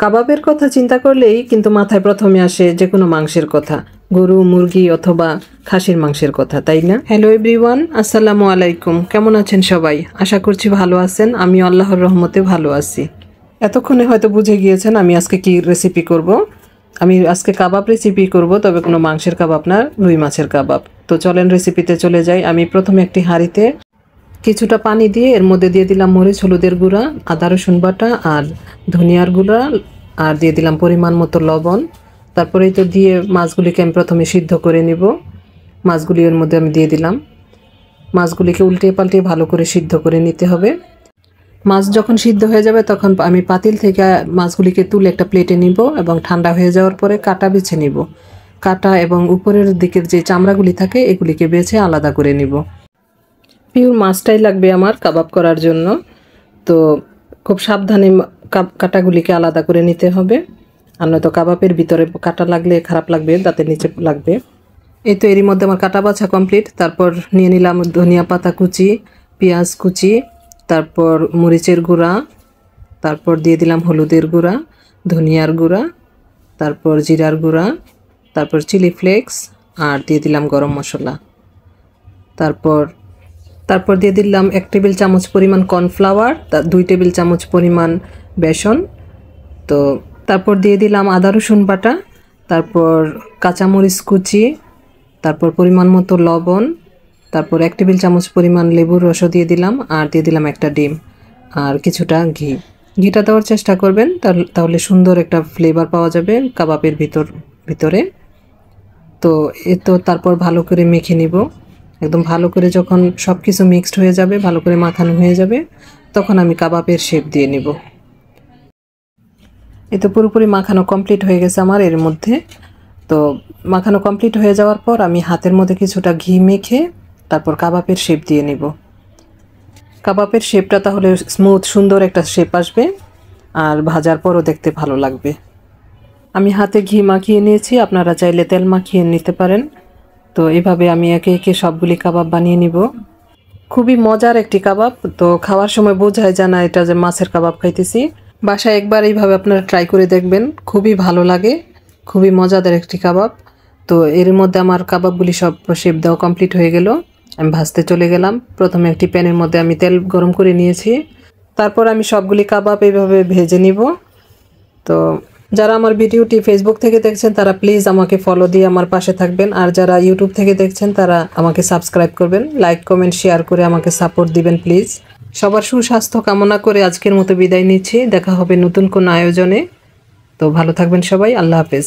কাবাবের কথা চিন্তা করলেই কিন্তু মাথায় প্রথমে আসে যে কোনো মাংসের কথা, গরু, মুরগি অথবা খাসির মাংসের কথা, তাই না? হ্যালো এভরিওয়ান, আসসালামু আলাইকুম। কেমন আছেন সবাই? আশা করছি ভালো আছেন। আমি আল্লাহর রহমতে ভালো আছি। এতক্ষণে হয়তো বুঝে গিয়েছেন আমি আজকে কি রেসিপি করব। আমি আজকে কাবাব রেসিপি করব, তবে কোনো মাংসের কাবাব না, রুই মাছের কাবাব। তো চলেন রেসিপিতে চলে যাই। আমি প্রথমে একটি হাঁড়িতে কিছুটা পানি দিয়ে এর মধ্যে দিয়ে দিলাম মরিচ, হলুদের গুঁড়া, আদা রসুন বাটা আর ধনিয়ার গুঁড়া, আর দিয়ে দিলাম পরিমাণ মতো লবণ। তারপরেই তো দিয়ে মাছগুলিকে আমি প্রথমে সিদ্ধ করে নিব। মাছগুলি এর মধ্যে আমি দিয়ে দিলাম। মাছগুলিকে উল্টে পাল্টে ভালো করে সিদ্ধ করে নিতে হবে। মাছ যখন সিদ্ধ হয়ে যাবে তখন আমি পাতিল থেকে মাছগুলিকে তুলে একটা প্লেটে নিব এবং ঠান্ডা হয়ে যাওয়ার পরে কাটা বেছে নিব। কাটা এবং উপরের দিকের যে চামড়াগুলি থাকে এগুলিকে বেছে আলাদা করে নিব। পিওর মাছটাই লাগবে আমার কাবাব করার জন্য, তো খুব সাবধানে কাটাগুলিকে আলাদা করে নিতে হবে, আর নয়তো কাবাবের ভিতরে কাটা লাগলে খারাপ লাগবে, দাঁতের নিচে লাগবে। এই তো এরই মধ্যে আমার কাটা বাছা কমপ্লিট। তারপর নিয়ে নিলাম ধনিয়া পাতা কুচি, পেঁয়াজ কুচি, তারপর মরিচের গুঁড়া, তারপর দিয়ে দিলাম হলুদের গুঁড়া, ধনিয়ার গুঁড়া, তারপর জিরার গুঁড়া, তারপর চিলি ফ্লেক্স, আর দিয়ে দিলাম গরম মশলা। তারপর দিয়ে দিলাম 1 টেবিল চামচ পরিমাণ কর্নফ্লাওয়ার, 2 টেবিল চামচ পরিমাণ বেসন। তো তারপর দিয়ে দিলাম আদা রসুন বাটা, তারপর কাঁচামরিচ কুচি, তারপর পরিমাণ মতো লবণ, তারপর 1 টেবিল চামচ পরিমাণ লেবুর রসও দিয়ে দিলাম, আর দিয়ে দিলাম একটা ডিম আর কিছুটা ঘি। ঘিটা দেওয়ার চেষ্টা করবেন, তাহলে সুন্দর একটা ফ্লেভার পাওয়া যাবে কাবাবের ভিতরে। তো তারপর ভালো করে মেখে নিব। একদম ভালো করে যখন সব কিছু মিক্সড হয়ে যাবে, ভালো করে মাখানো হয়ে যাবে, তখন আমি কাবাবের শেপ দিয়ে নিব। এই তো পুরোপুরি মাখানো কমপ্লিট হয়ে গেছে আমার এর মধ্যে। তো মাখানো কমপ্লিট হয়ে যাওয়ার পর আমি হাতের মধ্যে কিছুটা ঘি মেখে তারপর কাবাবের শেপ দিয়ে নিব। কাবাবের শেপটা তাহলে স্মুথ সুন্দর একটা শেপ আসবে, আর ভাজার পরও দেখতে ভালো লাগবে। আমি হাতে ঘি মাখিয়ে নিয়েছি, আপনারা চাইলে তেল মাখিয়ে নিতে পারেন। তো এভাবে আমি একে একে সবগুলি কাবাব বানিয়ে নিব। খুবই মজার একটি কাবাব, তো খাওয়ার সময় বোঝাই যায় না এটা যে মাছের কাবাব খাইতেছি। বাসায় একবার এইভাবে আপনারা ট্রাই করে দেখবেন, খুবই ভালো লাগে, খুবই মজাদার একটি কাবাব। তো এর মধ্যে আমার কাবাবগুলি সব শেপ দেওয়া কমপ্লিট হয়ে গেল। আমি ভাজতে চলে গেলাম। প্রথমে একটি প্যানের মধ্যে আমি তেল গরম করে নিয়েছি, তারপর আমি সবগুলি কাবাব এইভাবে ভেজে নিব। তো যারা আমার ভিডিওটি ফেসবুক থেকে দেখছেন তারা প্লিজ আমাকে ফলো দিয়ে আমার পাশে থাকবেন, আর যারা ইউটিউব থেকে দেখছেন তারা আমাকে সাবস্ক্রাইব করবেন, লাইক কমেন্ট শেয়ার করে আমাকে সাপোর্ট দিবেন প্লিজ। সবার সুস্বাস্থ্য কামনা করে আজকের মতো বিদায় নিচ্ছি। দেখা হবে নতুন কোনো আয়োজনে। তো ভালো থাকবেন সবাই। আল্লাহ হাফেজ।